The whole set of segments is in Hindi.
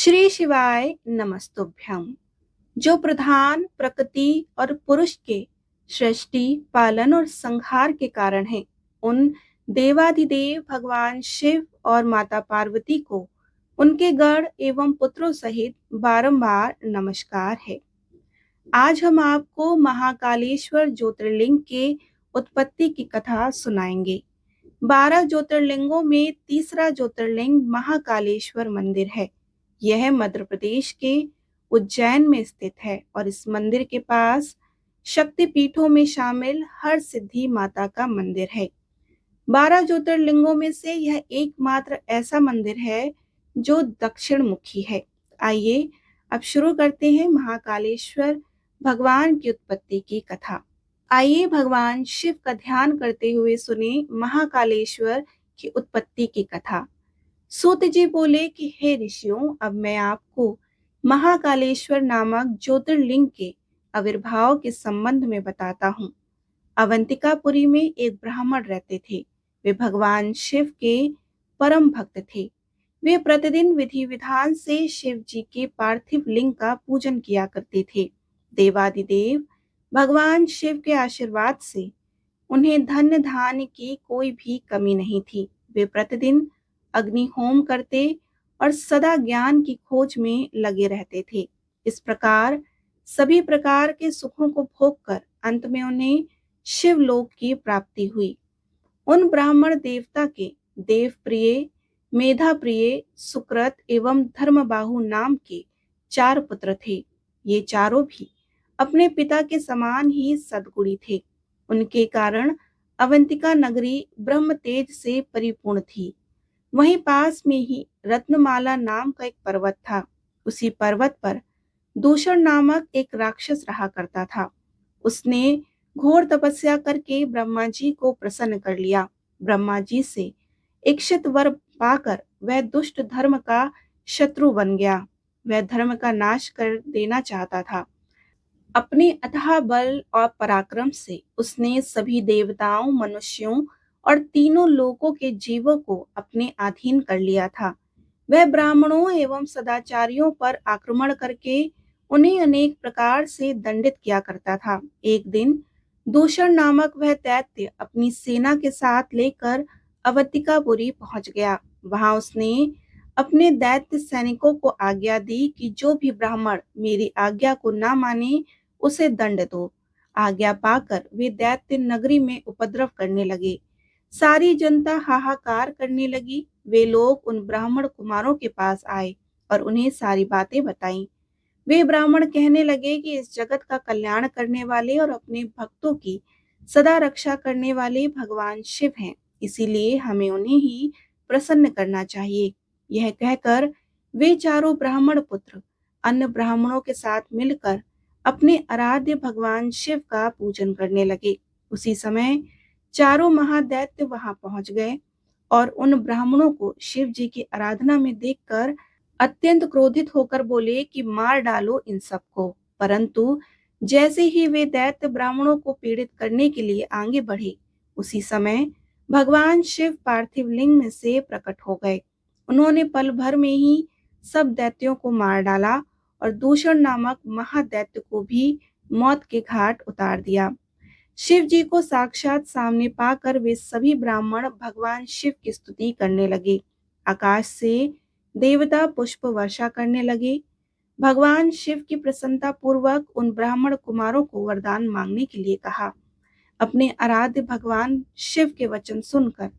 श्री शिवाय नमस्तुभ्यम। जो प्रधान प्रकृति और पुरुष के सृष्टि पालन और संहार के कारण है, उन देवाधिदेव भगवान शिव और माता पार्वती को उनके गढ़ एवं पुत्रों सहित बारंबार नमस्कार है। आज हम आपको महाकालेश्वर ज्योतिर्लिंग के उत्पत्ति की कथा सुनाएंगे। 12 ज्योतिर्लिंगों में तीसरा ज्योतिर्लिंग महाकालेश्वर मंदिर है। यह मध्य प्रदेश के उज्जैन में स्थित है और इस मंदिर के पास शक्तिपीठों में शामिल हर सिद्धि माता का मंदिर है। 12 ज्योतिर्लिंगों में से यह एकमात्र ऐसा मंदिर है जो दक्षिण मुखी है। आइए अब शुरू करते हैं महाकालेश्वर भगवान की उत्पत्ति की कथा। आइए भगवान शिव का ध्यान करते हुए सुने महाकालेश्वर की उत्पत्ति की कथा। सूत जी बोले कि हे ऋषियों, अब मैं आपको महाकालेश्वर नामक ज्योतिर्लिंग के आविर्भाव के संबंध में बताता हूँ। अवंतिकापुरी में एक ब्राह्मण रहते थे। वे भगवान शिव के परम भक्त थे। वे प्रतिदिन विधि विधान से शिव जी के पार्थिव लिंग का पूजन किया करते थे। देवादिदेव भगवान शिव के आशीर्वाद से उन्हें धन धान्य की कोई भी कमी नहीं थी। वे प्रतिदिन अग्नि होम करते और सदा ज्ञान की खोज में लगे रहते थे। इस प्रकार सभी प्रकार के सुखों को भोगकर अंत में उन्हें शिवलोक की प्राप्ति हुई। उन ब्राह्मण देवता के देव प्रिय, मेधा प्रिय, सुकृत एवं धर्मबाहु नाम के 4 पुत्र थे। ये चारों भी अपने पिता के समान ही सद्गुणी थे। उनके कारण अवंतिका नगरी ब्रह्म तेज से परिपूर्ण थी। वहीं पास में ही रत्नमाला नाम का एक पर्वत था। उसी पर्वत पर दूषण नामक एक राक्षस रहा करता था। उसने घोर तपस्या करके ब्रह्मा जी को प्रसन्न कर लिया। ब्रह्मा जी से इच्छित वर पाकर वह दुष्ट धर्म का शत्रु बन गया। वह धर्म का नाश कर देना चाहता था। अपने अथाह बल और पराक्रम से उसने सभी देवताओं, मनुष्यों और तीनों लोकों के जीवों को अपने अधीन कर लिया था। वह ब्राह्मणों एवं सदाचारियों पर आक्रमण करके उन्हें अनेक प्रकार से दंडित किया करता था। एक दिन दूषण नामक वह दैत्य अपनी सेना के साथ लेकर अवंतिकापुरी पहुंच गया। वहां उसने अपने दैत्य सैनिकों को आज्ञा दी कि जो भी ब्राह्मण मेरी आज्ञा को न माने उसे दंड दो। आज्ञा पाकर वे दैत्य नगरी में उपद्रव करने लगे। सारी जनता हाहाकार करने लगी। वे लोग उन ब्राह्मण कुमारों के पास आए और उन्हें सारी बातें बताईं। वे ब्राह्मण कहने लगे कि इस जगत का कल्याण करने वाले और अपने भक्तों की सदा रक्षा करने वाले भगवान शिव हैं, इसीलिए हमें उन्हें ही प्रसन्न करना चाहिए। यह कहकर वे चारों ब्राह्मण पुत्र अन्य ब्राह्मणों के साथ मिलकर अपने आराध्य भगवान शिव का पूजन करने लगे। उसी समय चारों महादैत्य वहां पहुंच गए और उन ब्राह्मणों को शिव जी की आराधना में देखकर अत्यंत क्रोधित होकर बोले कि मार डालो इन सबको। परंतु जैसे ही वे दैत्य ब्राह्मणों को पीड़ित करने के लिए आगे बढ़े, उसी समय भगवान शिव पार्थिव लिंग में से प्रकट हो गए। उन्होंने पल भर में ही सब दैत्यों को मार डाला और दूषण नामक महादैत्य को भी मौत के घाट उतार दिया। शिव जी को साक्षात सामने पाकर वे सभी ब्राह्मण भगवान शिव की स्तुति करने लगे। आकाश से देवता पुष्प वर्षा करने लगे। भगवान शिव की प्रसन्नता पूर्वक उन ब्राह्मण कुमारों को वरदान मांगने के लिए कहा। अपने आराध्य भगवान शिव के वचन सुनकर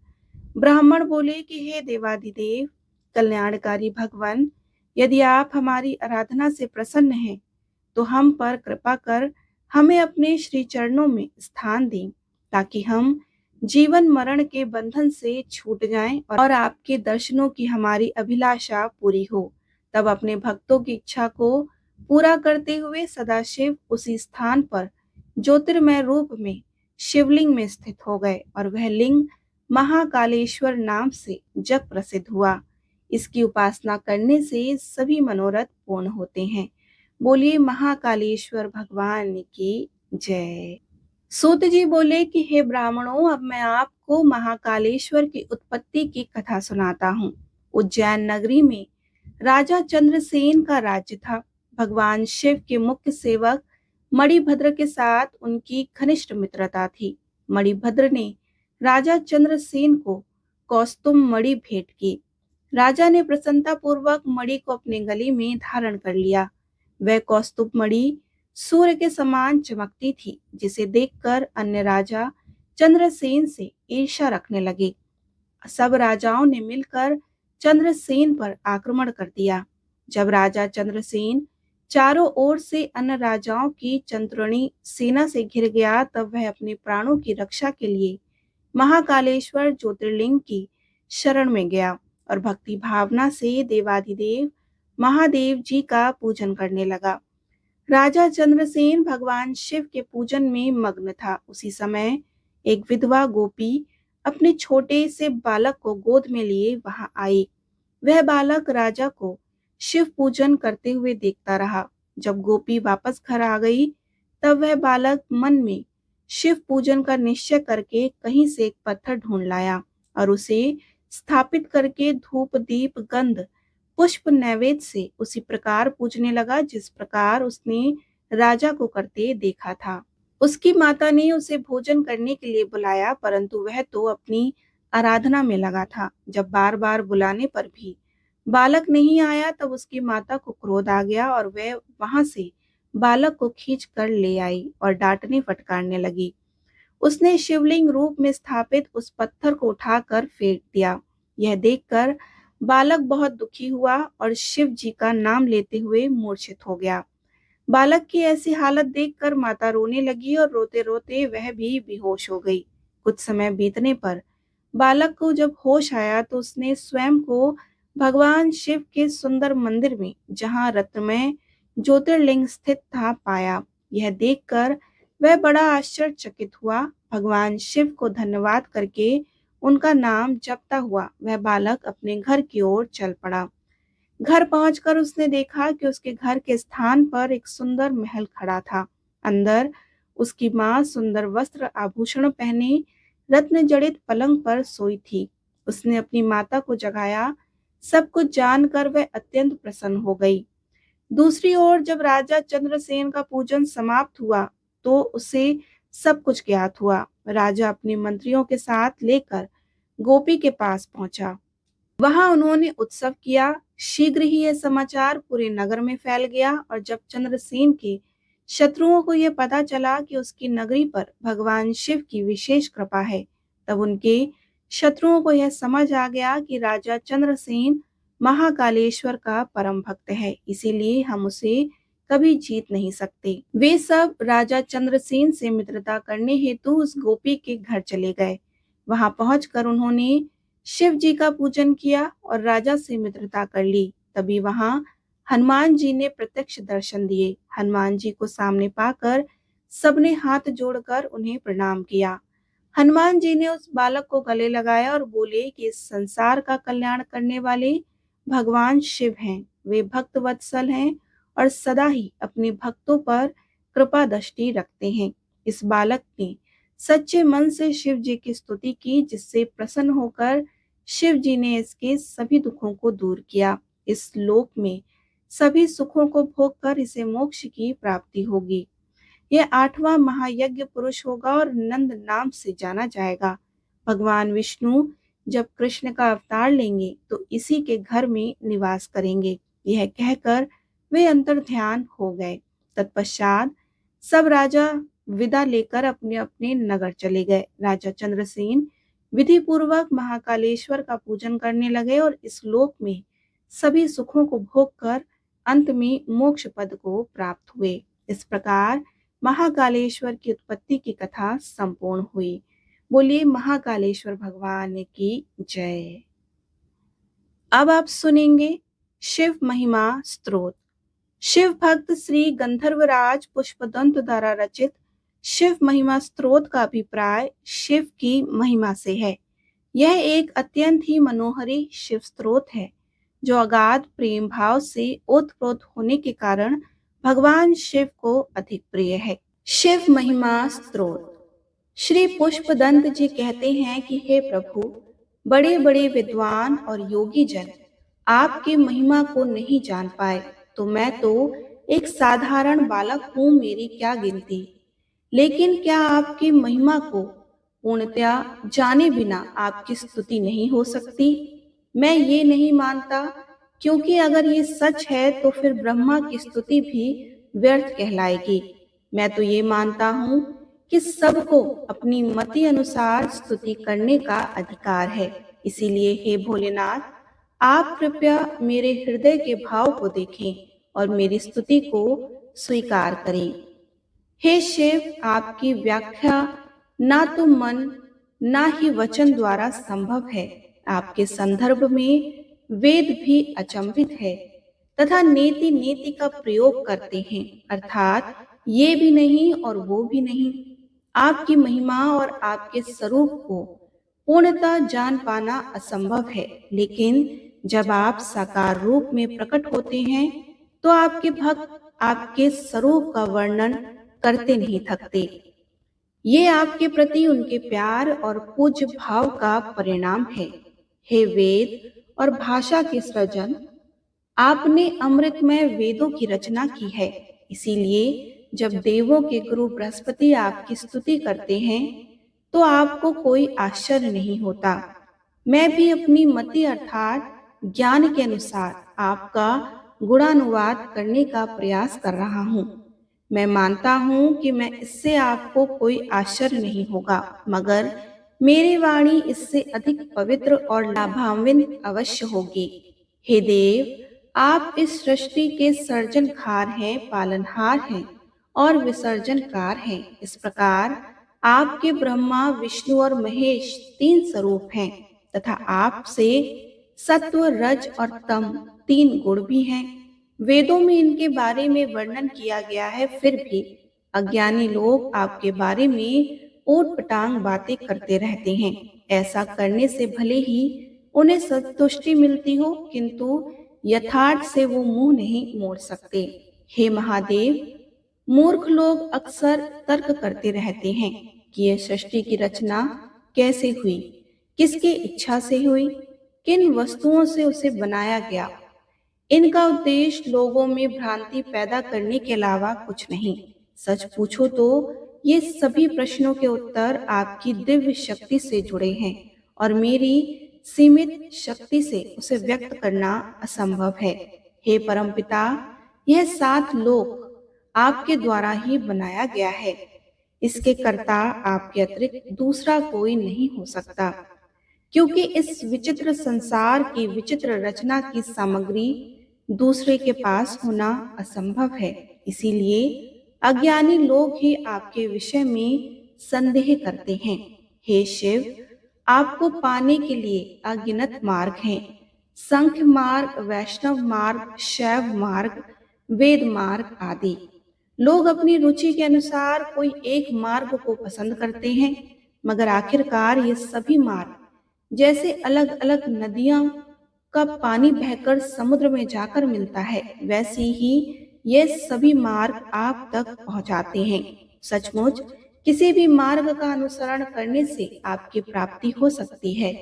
ब्राह्मण बोले कि हे देवाधिदेव, कल्याणकारी भगवान, यदि आप हमारी आराधना से प्रसन्न हैं तो हम पर कृपा कर हमें अपने श्री चरणों में स्थान दें, ताकि हम जीवन मरण के बंधन से छूट जाएं और आपके दर्शनों की हमारी अभिलाषा पूरी हो। तब अपने भक्तों की इच्छा को पूरा करते हुए सदाशिव उसी स्थान पर ज्योतिर्मय रूप में शिवलिंग में स्थित हो गए और वह लिंग महाकालेश्वर नाम से जग प्रसिद्ध हुआ। इसकी उपासना करने से सभी मनोरथ पूर्ण होते हैं। बोलिए महाकालेश्वर भगवान की जय। सूत जी बोले कि हे ब्राह्मणों, अब मैं आपको महाकालेश्वर की उत्पत्ति की कथा सुनाता हूँ। उज्जैन नगरी में राजा चंद्रसेन का राज्य था। भगवान शिव के मुख्य सेवक मणिभद्र के साथ उनकी घनिष्ठ मित्रता थी। मणिभद्र ने राजा चंद्रसेन को कौस्तुम मणि भेंट की। राजा ने प्रसन्नता पूर्वक मणि को अपने गले में धारण कर लिया। वह कौस्तुभ मणि सूर्य के समान चमकती थी, जिसे देखकर अन्य राजा चंद्रसेन से ईर्ष्या रखने लगे। सब राजाओं ने मिलकर चंद्रसेन पर आक्रमण कर दिया। जब राजा चंद्रसेन चारों ओर से अन्य राजाओं की चंद्रणी सेना से घिर गया, तब वह अपने प्राणों की रक्षा के लिए महाकालेश्वर ज्योतिर्लिंग की शरण में गया और भक्ति भावना से देवाधिदेव महादेव जी का पूजन करने लगा। राजा चंद्रसेन भगवान शिव के पूजन में मग्न था। उसी समय एक विधवा गोपी अपने छोटे से बालक को गोद में लिए वहां आई। वह बालक राजा को शिव पूजन करते हुए देखता रहा। जब गोपी वापस घर आ गई, तब वह बालक मन में शिव पूजन का निश्चय करके कहीं से एक पत्थर ढूंढ लाया और उसे स्थापित करके धूप दीप गंध पुष्प नैवेद्य से उसी प्रकार पूजने लगा जिस प्रकार उसने राजा को करते देखा था। उसकी माता ने उसे भोजन करने के लिए बुलाया, परंतु वह तो अपनी आराधना में लगा था। जब बार बार बुलाने पर भी बालक नहीं आया, तब उसकी माता को क्रोध आ गया और वह वहां से बालक को खींच कर ले आई और डांटने फटकारने लगी। उसने शिवलिंग रूप में स्थापित उस पत्थर को उठाकर फेंक दिया। यह देखकर बालक बहुत दुखी हुआ और शिव जी का नाम लेते हुए मूर्छित हो गया। बालक की ऐसी हालत देखकर माता रोने लगी और रोते रोते वह भी बेहोश हो गई। कुछ समय बीतने पर बालक को जब होश आया, तो उसने स्वयं को भगवान शिव के सुंदर मंदिर में, जहाँ रत्नमय ज्योतिर्लिंग स्थित था, पाया। यह देखकर वह बड़ा आश्चर्यचकित हुआ। भगवान शिव को धन्यवाद करके उनका नाम जपता हुआ वह बालक अपने घर की ओर चल पड़ा। घर पहुंचकर उसने देखा कि उसके घर के स्थान पर एक सुंदर महल खड़ा था। अंदर उसकी माँ सुंदर वस्त्र आभूषण पहने रत्न जड़ित पलंग पर सोई थी। उसने अपनी माता को जगाया। सब कुछ जानकर वह अत्यंत प्रसन्न हो गई। दूसरी ओर जब राजा चंद्रसेन का पूजन समाप्त हुआ, तो उसे सब कुछ ज्ञात हुआ। राजा अपने मंत्रियों के साथ लेकर गोपी के पास पहुंचा। वहां उन्होंने उत्सव किया। शीघ्र ही यह समाचार पूरे नगर में फैल गया और जब चंद्रसेन के शत्रुओं को यह पता चला कि उसकी नगरी पर भगवान शिव की विशेष कृपा है, तब उनके शत्रुओं को यह समझ आ गया कि राजा चंद्रसेन महाकालेश्वर का परम भक्त है, इसीलिए हम उसे कभी जीत नहीं सकते। वे सब राजा चंद्रसेन से मित्रता करने हेतु उस गोपी के घर चले गए। वहां पहुंचकर उन्होंने शिव जी का पूजन किया और राजा से मित्रता कर ली। तभी वहां हनुमान जी ने प्रत्यक्ष दर्शन दिए। हनुमान जी को सामने पाकर सबने हाथ जोड़कर उन्हें प्रणाम किया। हनुमान जी ने उस बालक को गले लगाया और बोले कि इस संसार का कल्याण करने वाले भगवान शिव हैं। वे भक्त वत्सल हैं और सदा ही अपने भक्तों पर कृपा दृष्टि रखते हैं। इस बालक ने सच्चे मन से शिव जी की स्तुति की, जिससे प्रसन्न होकर शिव जी ने इसके सभी दुखों को दूर किया। इस लोक में सभी सुखों को भोग कर इसे मोक्ष की प्राप्ति होगी। यह 8वां महायज्ञ पुरुष होगा और नंद नाम से जाना जाएगा। भगवान विष्णु जब कृष्ण का अवतार लेंगे, तो इसी के घर में निवास करेंगे। यह कहकर वे अंतर ध्यान हो गए। तत्पश्चात सब राजा विदा लेकर अपने अपने नगर चले गए। राजा चंद्रसेन विधि पूर्वक महाकालेश्वर का पूजन करने लगे और इस लोक में सभी सुखों को भोग कर अंत में मोक्ष पद को प्राप्त हुए। इस प्रकार महाकालेश्वर की उत्पत्ति की कथा संपूर्ण हुई। बोलिए महाकालेश्वर भगवान की जय। अब आप सुनेंगे शिव महिमा स्तोत्र। शिव भक्त श्री गंधर्वराज पुष्पदंत द्वारा रचित शिव महिमा स्तोत्र का अभिप्राय शिव की महिमा से है। यह एक अत्यंत ही मनोहरी शिव स्तोत्र है, जो अगाध प्रेम भाव से ओतप्रोत होने के कारण भगवान शिव को अधिक प्रिय है। शिव महिमा स्तोत्र। श्री पुष्पदंत जी कहते हैं कि हे प्रभु, बड़े बड़े विद्वान और योगी जन आपकी महिमा को नहीं जान पाए, तो मैं तो एक साधारण बालक हूँ, मेरी क्या गिनती। लेकिन क्या आपकी महिमा को पूर्णतया जाने बिना आपकी स्तुति नहीं हो सकती? मैं ये नहीं मानता, क्योंकि अगर ये सच है तो फिर ब्रह्मा की स्तुति भी व्यर्थ कहलाएगी। मैं तो ये मानता हूँ कि सबको अपनी मति अनुसार स्तुति करने का अधिकार है। इसीलिए हे भोलेनाथ, आप कृपया मेरे हृदय के भाव को देखें और मेरी स्तुति को स्वीकार करें। हे शिव, आपकी व्याख्या ना तो मन ना ही वचन द्वारा संभव है। आपके संदर्भ में वेद भी अचंभित है तथा नेति नेति का प्रयोग करते हैं, अर्थात ये भी नहीं और वो भी नहीं। आपकी महिमा और आपके स्वरूप को पूर्णतः जान पाना असंभव है, लेकिन जब आप साकार रूप में प्रकट होते हैं तो आपके भक्त आपके स्वरूप का वर्णन करते नहीं थकते। ये आपके प्रति उनके प्यार और पूज्य भाव का परिणाम है। हे वेद और भाषा के सृजन, आपने अमृतमय वेदों की रचना की है। इसीलिए जब देवों के गुरु बृहस्पति आपकी स्तुति करते हैं तो आपको कोई आश्चर्य नहीं होता। मैं भी अपनी मति अर्थात ज्ञान के अनुसार आपका गुणानुवाद करने का प्रयास कर रहा हूँ। मैं मानता हूँ कि मैं इससे आपको कोई आश्चर्य नहीं होगा, मगर मेरी वाणी इससे अधिक पवित्र और लाभान्वित अवश्य होगी। हे देव, आप इस सृष्टि के सर्जनहार हैं, पालनहार हैं और विसर्जनकार हैं। इस प्रकार आपके ब्रह्मा, विष्णु और महेश 3 स्वरूप हैं तथा आपसे सत्व, रज और तम 3 गुण भी हैं। वेदों में इनके बारे में वर्णन किया गया है, फिर भी अज्ञानी लोग आपके बारे में ऊटपटांग बातें करते रहते हैं। ऐसा करने से भले ही उन्हें संतुष्टि मिलती हो, किंतु यथार्थ से वो मुंह नहीं मोड़ सकते। हे महादेव, मूर्ख लोग अक्सर तर्क करते रहते हैं कि यह सृष्टि की रचना कैसे हुई, किसकी इच्छा से हुई, किन वस्तुओं से उसे बनाया गया। इनका उद्देश्य लोगों में भ्रांति पैदा करने के अलावा कुछ नहीं। सच पूछो तो ये सभी प्रश्नों के उत्तर आपकी दिव्य शक्ति से जुड़े हैं और मेरी सीमित शक्ति से उसे व्यक्त करना असंभव है। हे परमपिता, यह 7 लोक आपके द्वारा ही बनाया गया है। इसके कर्ता आपके अतिरिक्त दूसरा कोई नहीं हो सकता, क्योंकि इस विचित्र संसार की विचित्र रचना की सामग्री दूसरे के पास होना असंभव है। इसीलिए अज्ञानी लोग ही आपके विषय में संदेह करते हैं। हे शिव, आपको पाने के लिए अगिनत मार्ग हैं। संख्य मार्ग, वैष्णव मार्ग, शैव मार्ग, वेद मार्ग आदि। लोग अपनी रुचि के अनुसार कोई एक मार्ग को पसंद करते हैं, मगर आखिरकार ये सभी मार्ग जैसे अलग अलग नदियों का पानी बहकर समुद्र में जाकर मिलता है, वैसे ही ये सभी मार्ग आप तक पहुंचाते हैं। सचमुच किसी भी मार्ग का अनुसरण करने से आपकी प्राप्ति हो सकती है।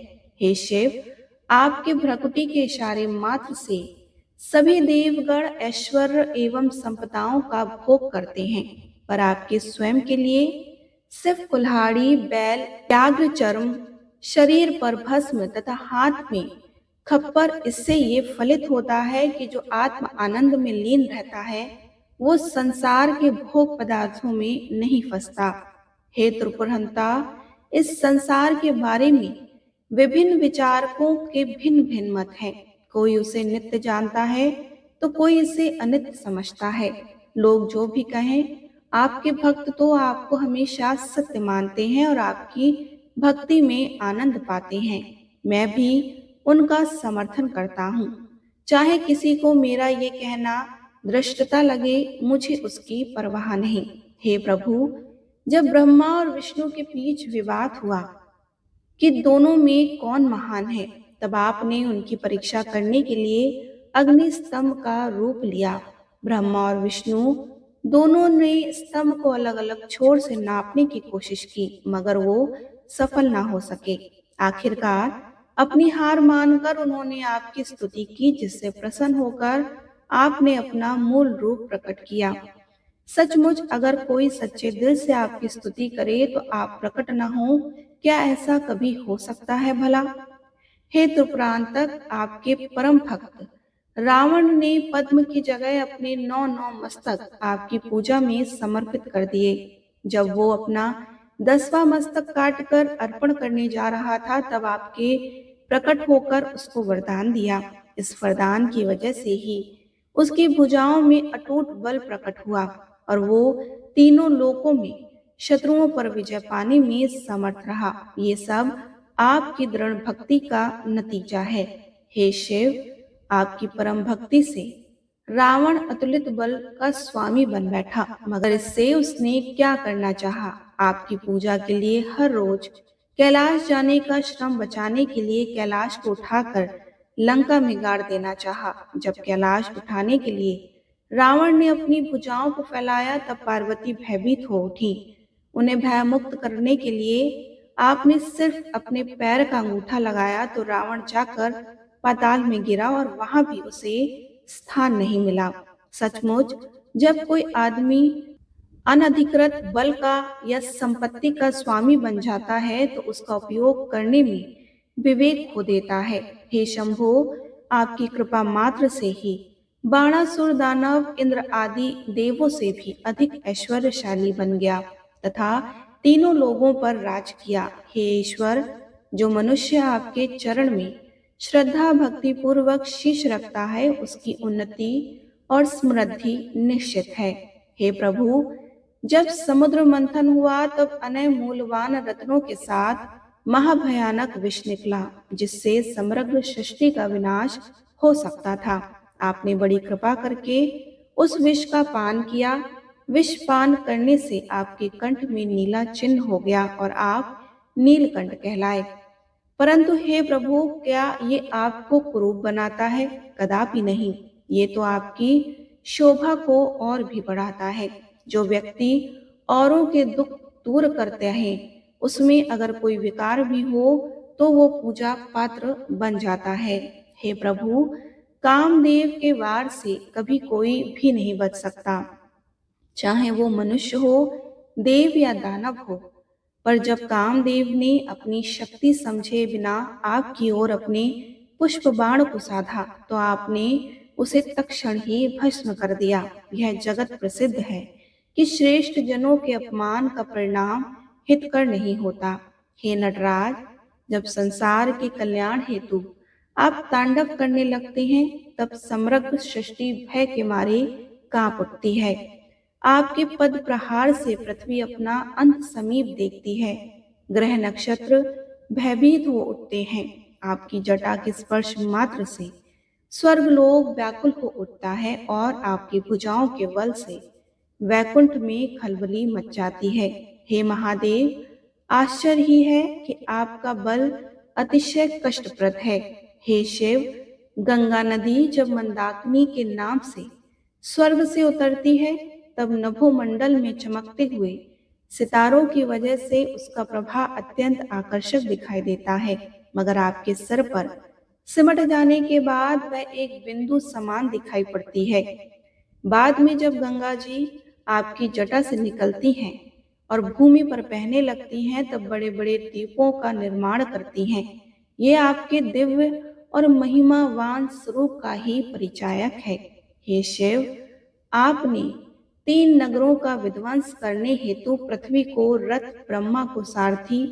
हे शिव, आपके भ्रकुटी के इशारे मात्र से सभी देवगण ऐश्वर्य एवं संपदाओं का भोग करते हैं, पर आपके स्वयं के लिए सिर्फ कुल्हाड़ी, बैल, व्याघ्र चर्म, शरीर पर भस्म तथा हाथ में खप्पर, इससे ये फलित होता है कि जो आत्म आनंद में लीन रहता है वो संसार के भोग पदार्थों में नहीं फंसता। हे त्रिपुरहंता, इस संसार के बारे में विभिन्न विचारकों के भिन्न भिन्न मत हैं। कोई उसे नित्य जानता है तो कोई इसे अनित्य समझता है। लोग जो भी कहें, आपके भक्त तो आपको हमेशा सत्य मानते हैं और आपकी भक्ति में आनंद पाते हैं। मैं भी उनका समर्थन करता हूँ, चाहे किसी को मेरा ये कहना धृष्टता लगे, मुझे उसकी परवाह नहीं। हे प्रभु, जब ब्रह्मा और विष्णु के बीच विवाद हुआ कि दोनों में कौन महान है, तब आपने उनकी परीक्षा करने के लिए अग्नि स्तंभ का रूप लिया। ब्रह्मा और विष्णु दोनों ने स्तंभ को अलग अलग छोर से नापने की कोशिश की, मगर वो सफल ना हो सके। आखिरकार अपनी हार मानकर उन्होंने आपकी स्तुति की, जिससे प्रसन्न होकर आपने अपना मूल रूप प्रकट किया। सचमुच अगर कोई सच्चे दिल से आपकी स्तुति करे तो आप प्रकट न हो, क्या ऐसा कभी हो सकता है भला? हे त्रिपुरांतक, आपके परम भक्त रावण ने पद्म की जगह अपने 9 मस्तक आपकी पूजा में समर्पित कर दिए। जब वो अपना 10वां मस्तक काटकर अर्पण करने जा रहा था, तब आपके प्रकट होकर उसको वरदान दिया। इस वरदान की वजह से ही उसकी भुजाओं में अटूट बल प्रकट हुआ और वो तीनों लोकों में शत्रुओं पर विजय पाने में समर्थ रहा। ये सब आपकी दृढ़ भक्ति का नतीजा है। हे शिव, आपकी परम भक्ति से रावण अतुलित बल का स्वामी बन बैठा, मगर इससे उसने क्या करना चाहा? आपकी पूजा के लिए हर रोज कैलाश जाने का श्रम बचाने के लिए कैलाश को उठाकर लंका में गाड़ देना चाहा। जब कैलाश उठाने के लिए रावण ने अपनी भुजाओं को फैलाया, तब पार्वती भयभीत हो उठी। उन्हें भयमुक्त करने के लिए आपने सिर्फ अपने पैर का अंगूठा लगाया तो रावण जाकर पाताल में गिरा और वहां भी उसे स्थान नहीं मिला। सचमुच जब कोई आदमी अनधिकृत बल का या संपत्ति का स्वामी बन जाता है तो उसका उपयोग करने में विवेक खो देता है। हे शंभो, आपकी कृपा मात्र से ही बाणासुर दानव इंद्र आदि देवों से भी अधिक ऐश्वर्यशाली बन गया तथा तीनों लोगों पर राज किया। हे ईश्वर, जो मनुष्य आपके चरण में श्रद्धा भक्ति पूर्वक शीश रखता है, उसकी उन्नति और समृद्धि निश्चित है। हे प्रभु, जब समुद्र मंथन हुआ तब अनय मूल्यवान रत्नों के साथ महाभयानक विष निकला, जिससे समग्र सृष्टि का विनाश हो सकता था। आपने बड़ी कृपा करके उस विष का पान किया। विष पान करने से आपके कंठ में नीला चिन्ह हो गया और आप नीलकंठ कहलाए। परंतु हे प्रभु, क्या ये आपको कुरूप बनाता है? कदापि नहीं। ये तो आपकी शोभा को और भी बढ़ाता है। जो व्यक्ति औरों के दुख दूर करते हैं, उसमें अगर कोई विकार भी हो तो वो पूजा पात्र बन जाता है। हे प्रभु, कामदेव के वार से कभी कोई भी नहीं बच सकता, चाहे वो मनुष्य हो, देव या दानव हो। पर जब कामदेव ने अपनी शक्ति समझे बिना आपकी ओर अपने पुष्प बाण को साधा तो आपने उसे तत्क्षण ही भस्म कर दिया। यह जगत प्रसिद्ध है कि श्रेष्ठ जनों के अपमान का परिणाम हितकर नहीं होता। हे नटराज, जब संसार के कल्याण हेतु आप तांडव करने लगते हैं, तब समग्र सृष्टि भय के मारे कांप उठती है। आपके पद प्रहार से पृथ्वी अपना अंत समीप देखती है। ग्रह नक्षत्र भयभीत हो उठते हैं। आपकी जटा के स्पर्श मात्र से स्वर्ग लोक व्याकुल हो उठता है और आपकी भुजाओं के बल से वैकुंठ में खलबली मच जाती है। हे महादेव, आश्चर्य ही है कि आपका बल अतिशय कष्टप्रद है। हे शिव, गंगा नदी जब मंदाकिनी के नाम से स्वर्ग से उतरती है, तब नभोमंडल में चमकते हुए सितारों की वजह से उसका प्रभा अत्यंत आकर्षक दिखाई देता है, मगर आपके सिर पर सिमट जाने के बाद वह एक बिंदु समान दिखाई पड़ती है। बाद में जब गंगा जी आपकी जटा से निकलती हैं और भूमि पर बहने लगती हैं, तब बड़े बड़े द्वीपों का निर्माण करती हैं। ये आपके दिव्य और महिमावान स्वरूप का ही परिचायक है। हे शिव, आपने 3 नगरों का विध्वंस करने हेतु पृथ्वी को रथ, ब्रह्मा को सारथी,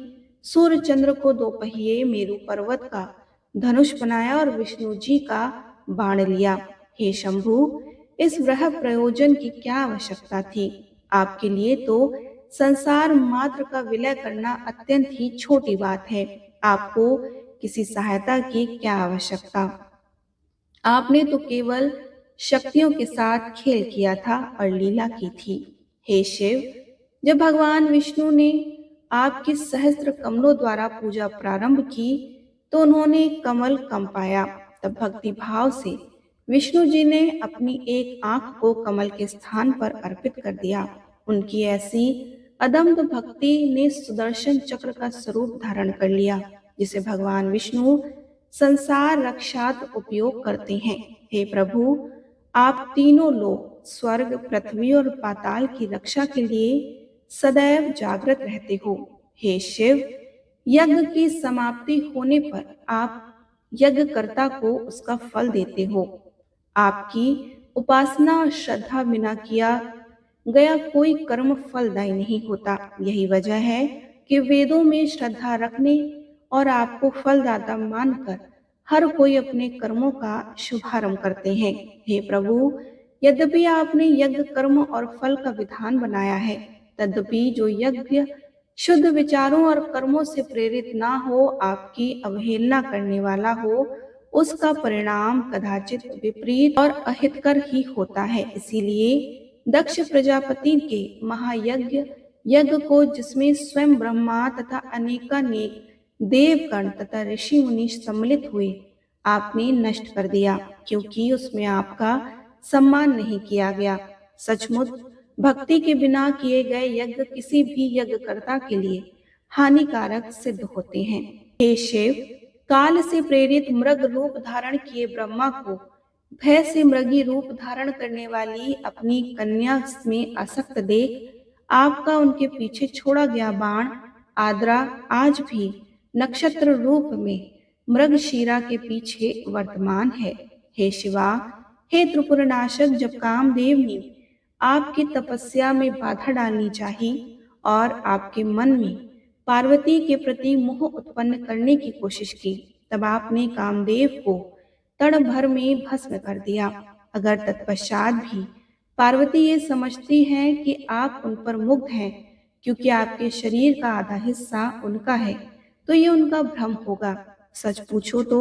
सूर्य चंद्र को 2 पहिए, मेरु पर्वत का धनुष बनाया और विष्णु जी का बाण लिया। हे शंभु, इस वृह प्रयोजन की क्या आवश्यकता थी? आपके लिए तो संसार मात्र का विलय करना अत्यंत ही छोटी बात है। आपको किसी सहायता की क्या आवश्यकता? आपने तो केवल शक्तियों के साथ खेल किया था और लीला की थी। हे शिव, जब भगवान विष्णु ने आपकी सहस्त्र कमलों द्वारा पूजा प्रारंभ की तो उन्होंने कमल कंपाया। तब भक्ति भाव से विष्णु जी ने अपनी एक आंख को कमल के स्थान पर अर्पित कर दिया। उनकी ऐसी अदम्य भक्ति ने सुदर्शन चक्र का स्वरूप धारण कर लिया, जिसे भगवान विष्णु संसार रक्षार्थ उपयोग करते हैं। हे प्रभु, आप तीनों लोग स्वर्ग, पृथ्वी और पाताल की रक्षा के लिए सदैव जागृत रहते हो। हे शिव, यज्ञ की समाप्ति होने पर आप यज्ञकर्ता को उसका फल देते हो। आपकी उपासना और श्रद्धा बिना किया गया कोई कर्म फलदायी नहीं होता। यही वजह है कि वेदों में श्रद्धा रखने और आपको फलदाता मानकर हर कोई अपने कर्मों का शुभारंभ करते हैं। हे प्रभु, यद्यपि आपने यज्ञ, कर्म और फल का विधान बनाया है, तद्यपि जो यज्ञ शुद्ध विचारों और कर्मों से प्रेरित ना हो, आपकी अवहेलना करने वाला हो, उसका परिणाम कदाचित विपरीत और अहितकर ही होता है। इसीलिए दक्ष प्रजापति के महायज्ञ यज्ञ को, जिसमें स्वयं ब्रह्मा तथा अनेकानेक देवगण तथा ऋषि मुनि सम्मिलित हुए, आपने नष्ट कर दिया, क्योंकि उसमें आपका सम्मान नहीं किया गया। सचमुच भक्ति के बिना किए गए यज्ञ किसी भी यज्ञकर्ता के लिए हानिकारक सिद्ध होते हैं। हे शिव, काल से प्रेरित मृग रूप धारण किए ब्रह्मा को भय से मृगी रूप धारण करने वाली अपनी कन्या में आसक्त देख आपका उनके पीछे छोड़ा गया बाण आद्रा आज भी नक्षत्र रूप में मृगशीरा के पीछे वर्तमान है। हे शिवा, हे त्रिपुरनाशक, जब कामदेव ने आपकी तपस्या में बाधा डालनी चाही और आपके मन में पार्वती के प्रति मोह उत्पन्न करने की कोशिश की, तब आपने कामदेव को तड़ भर में भस्म कर दिया। अगर तत्पश्चात भी पार्वती ये समझती हैं कि आप उन पर मुग्ध हैं, क्योंकि आपके शरीर का आधा हिस्सा उनका है, तो ये उनका भ्रम होगा। सच पूछो तो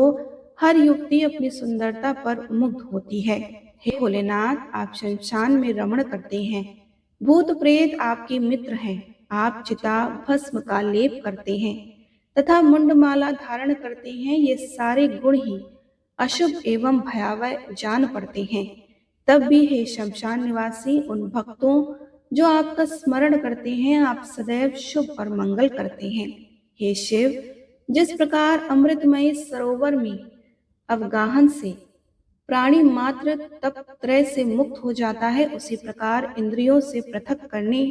हर युवती अपनी सुंदरता पर मुग्ध होती है। हे भोलेनाथ, आप शमशान में रमण करते हैं, भूत प्रेत आपके मित्र हैं, आप चिता भस्म का लेप करते हैं तथा मुंडमाला धारण करते हैं। ये सारे गुण ही अशुभ एवं भयावह जान पड़ते हैं। तब भी हे शमशान निवासी, उन भक्तों जो आपका स्मरण करते हैं, आप सदैव शुभ और मंगल करते हैं। हे शिव, जिस प्रकार अमृतमय सरोवर में अवगाहन से प्राणी मात्र तप त्रय से मुक्त हो जाता है, उसी प्रकार इंद्रियों से पृथक करने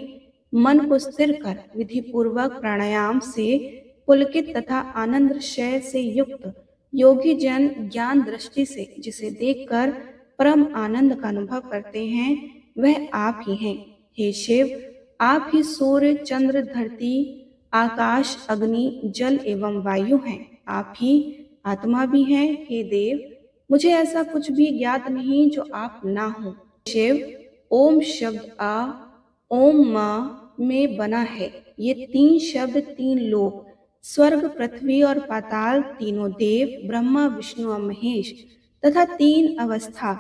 मन को स्थिर कर विधि पूर्वक प्राणायाम से पुलकित तथा आनंद शय से युक्त योगी जन ज्ञान दृष्टि से जिसे देखकर परम आनंद का अनुभव करते हैं, वह आप ही हैं। हे शिव, आप ही सूर्य, चंद्र, धरती, आकाश, अग्नि, जल एवं वायु हैं। आप ही आत्मा भी हैं। हे देव, मुझे ऐसा कुछ भी ज्ञात नहीं जो आप ना हो। शिव, ओम शब्द आ, ओम मा में बना है। ये तीन शब्द तीन लोक, स्वर्ग, पृथ्वी और पाताल, तीनों देव, ब्रह्मा, विष्णु और महेश तथा तीन अवस्था,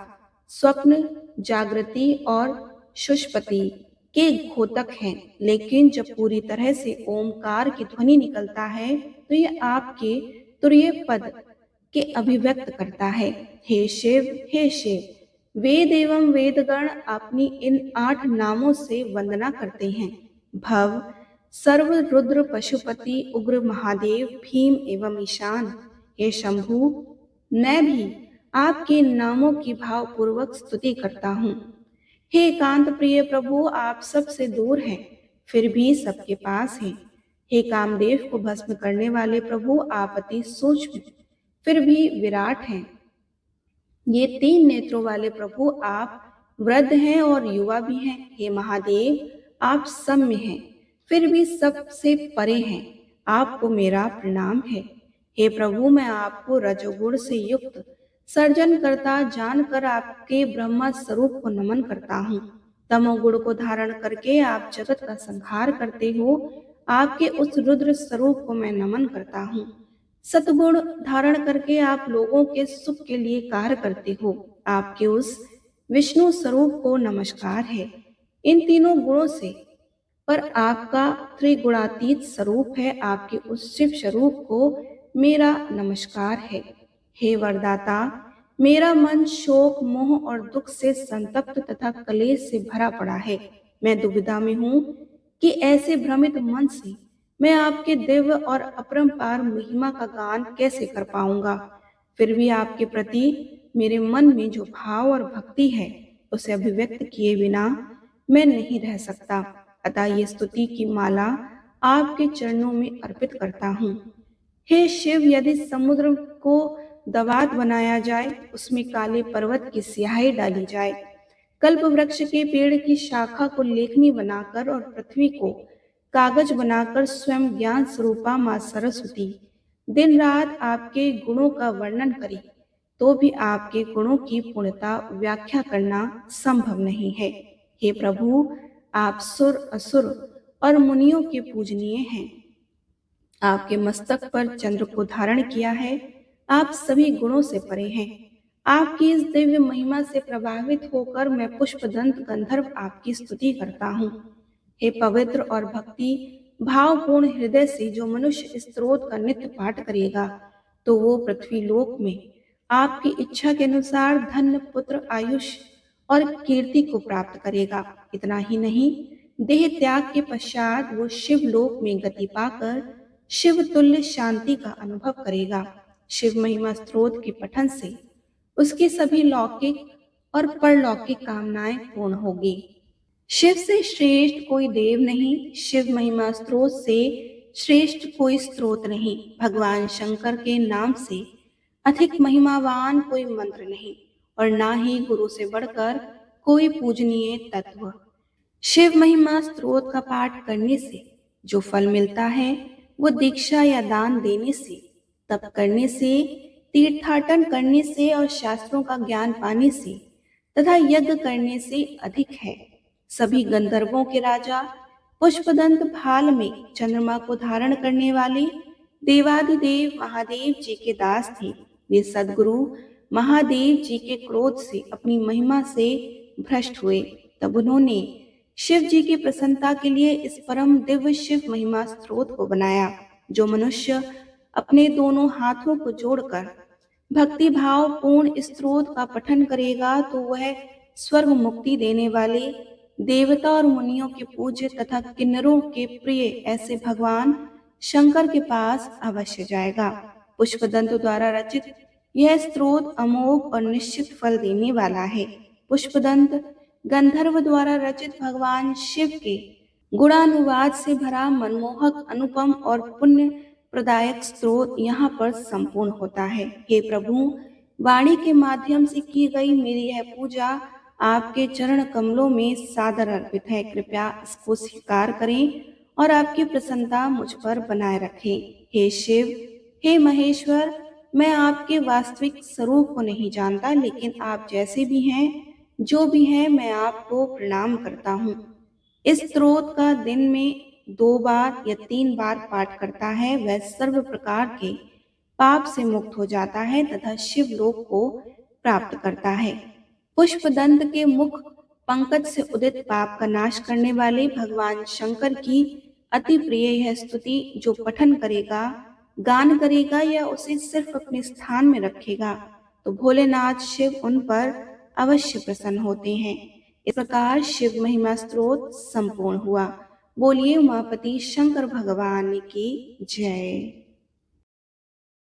स्वप्न, जागृति और सुषुप्ति के घोतक हैं। लेकिन जब पूरी तरह से ओमकार की ध्वनि निकलता है, तो ये आपके तुरीय पद के अभिव्यक्त करता है। हे शिव, हे शिव, वेद एवं वेदगण अपनी इन 8 नामों से वंदना करते हैं। भव, सर्व, रुद्र, पशुपति, उग्र, महादेव, भीम एवं ईशान। हे शंभु, मैं भी आपके नामों की भावपूर्वक स्तुति करता हूँ। हे एकांत प्रिय प्रभु, आप सबसे दूर हैं, फिर भी सबके पास हैं। हे कामदेव को भस्म करने वाले प्रभु, आप अति सूक्ष्म फिर भी विराट हैं। ये 3 नेत्रों वाले प्रभु, आप वृद्ध हैं और युवा भी हैं। हे महादेव, आप सब में हैं, फिर भी सबसे परे हैं। आपको मेरा प्रणाम है। हे प्रभु, मैं आपको रजोगुण से युक्त सर्जन करता जानकर आपके ब्रह्मा स्वरूप को नमन करता हूँ। तमोगुण को धारण करके आप जगत का संहार करते हो, आपके उस रुद्र स्वरूप को मैं नमन करता हूँ। सतगुण धारण करके आप लोगों के सुख के लिए कार्य करते हो, आपके उस विष्णु स्वरूप को नमस्कार है। इन तीनों गुणों से पर आपका त्रिगुणातीत स्वरूप है, आपके उस शिव स्वरूप को मेरा नमस्कार है। हे वरदाता, मेरा मन शोक, मोह और दुख से संतप्त तथा कलेश से भरा पड़ा है। मैं दुविधा में हूँ कि ऐसे भ्रमित मन से मैं आपके दिव्य और अपरंपार महिमा का गान कैसे कर पाऊंगा। फिर भी आपके प्रति मेरे मन में जो भाव और भक्ति है उसे अभिव्यक्त किए बिना मैं नहीं रह सकता। अतः ये स्तुति की माला आपके चरणों में अर्पित करता हूँ। हे शिव, यदि समुद्र को दवात बनाया जाए, उसमें काले पर्वत की स्याही डाली जाए, कल्प वृक्ष के पेड़ की शाखा को लेखनी बनाकर और पृथ्वी को कागज बनाकर स्वयं ज्ञान स्वरूपा माँ सरस्वती दिन रात आपके गुणों का वर्णन करी, तो भी आपके गुणों की पूर्णता व्याख्या करना संभव नहीं है। हे प्रभु, आप सुर, असुर और मुनियों के पूजनीय हैं। आपके मस्तक पर चंद्र को धारण किया है। आप सभी गुणों से परे हैं। आपकी इस दिव्य महिमा से प्रभावित होकर मैं पुष्पदंत गंधर्व आपकी स्तुति करता हूँ। हे पवित्र और भक्ति भावपूर्ण हृदय से जो मनुष्य इस स्तोत्र का नित्य पाठ करेगा, तो वो पृथ्वी लोक में आपकी इच्छा के अनुसार धन, पुत्र, आयुष और कीर्ति को प्राप्त करेगा। इतना ही नहीं, देह त्याग के पश्चात वो शिव लोक में गति पाकर शिव तुल्य शांति का अनुभव करेगा। शिव महिमा स्तोत्र के पठन से उसकी सभी लौकिक और परलौकिक कामनाएं पूर्ण होगी। शिव से श्रेष्ठ कोई देव नहीं, शिव महिमा स्त्रोत से श्रेष्ठ कोई स्त्रोत नहीं, भगवान शंकर के नाम से अधिक महिमावान कोई मंत्र नहीं, और ना ही गुरु से बढ़कर कोई पूजनीय तत्व। शिव महिमा स्तोत्र का पाठ करने से जो फल मिलता है वो दीक्षा या दान देने से, तप करने से, तीर्थाटन करने से और शास्त्रों का ज्ञान पाने से तथा यज्ञ करने से अधिक है। सभी गंधर्वों के राजा पुष्पदंत भाल में चंद्रमा को धारण करने वाले देवादिदेव महादेव जी के दास थे। वे सदगुरु महादेव जी के क्रोध से अपनी महिमा से भ्रष्ट हुए। तब उन्होंने शिव जी की प्रसन्नता के लिए इस परम दिव्य शिव महिमा स्तोत्र को बनाया। जो मनुष्य अपने दोनों हाथों को जोड़कर भक्ति भाव पूर्ण स्तोत्र का पठन करेगा, तो वह स्वर्ग मुक्ति देने वाले देवता और मुनियों के पूज्य तथा किन्नरों के प्रिय ऐसे भगवान शंकर के पास अवश्य जाएगा। पुष्पदंत द्वारा रचित यह स्तोत्र अमोघ और निश्चित फल देने वाला है। पुष्पदंत गंधर्व द्वारा रचित भगवान शिव के गुणानुवाद से भरा मनमोहक, अनुपम और पुण्य प्रदायक स्तोत्र यहाँ पर संपूर्ण होता है। हे प्रभु, वाणी के माध्यम से की गई मेरी यह पूजा आपके चरण कमलों में सादर अर्पित है। कृपया इसको स्वीकार करें और आपकी प्रसन्नता मुझ पर बनाए रखें। हे शिव, हे महेश्वर, मैं आपके वास्तविक स्वरूप को नहीं जानता, लेकिन आप जैसे भी हैं, जो भी हैं, मैं आपको प्रणाम करता हूँ। इस स्तोत्र का दिन में 2 बार या 3 बार पाठ करता है, वह सर्व प्रकार के पाप से मुक्त हो जाता है तथा शिव लोक को प्राप्त करता है। पुष्पदंत के मुख पंकज से उदित पाप का नाश करने वाले भगवान शंकर की अति प्रिय यह स्तुति जो पठन करेगा, गान करेगा या उसे सिर्फ अपने स्थान में रखेगा, तो भोलेनाथ शिव उन पर अवश्य प्रसन्न होते हैं। इस प्रकार शिव महिमा स्तोत्र संपूर्ण हुआ। बोलिए उमापति शंकर भगवान की जय।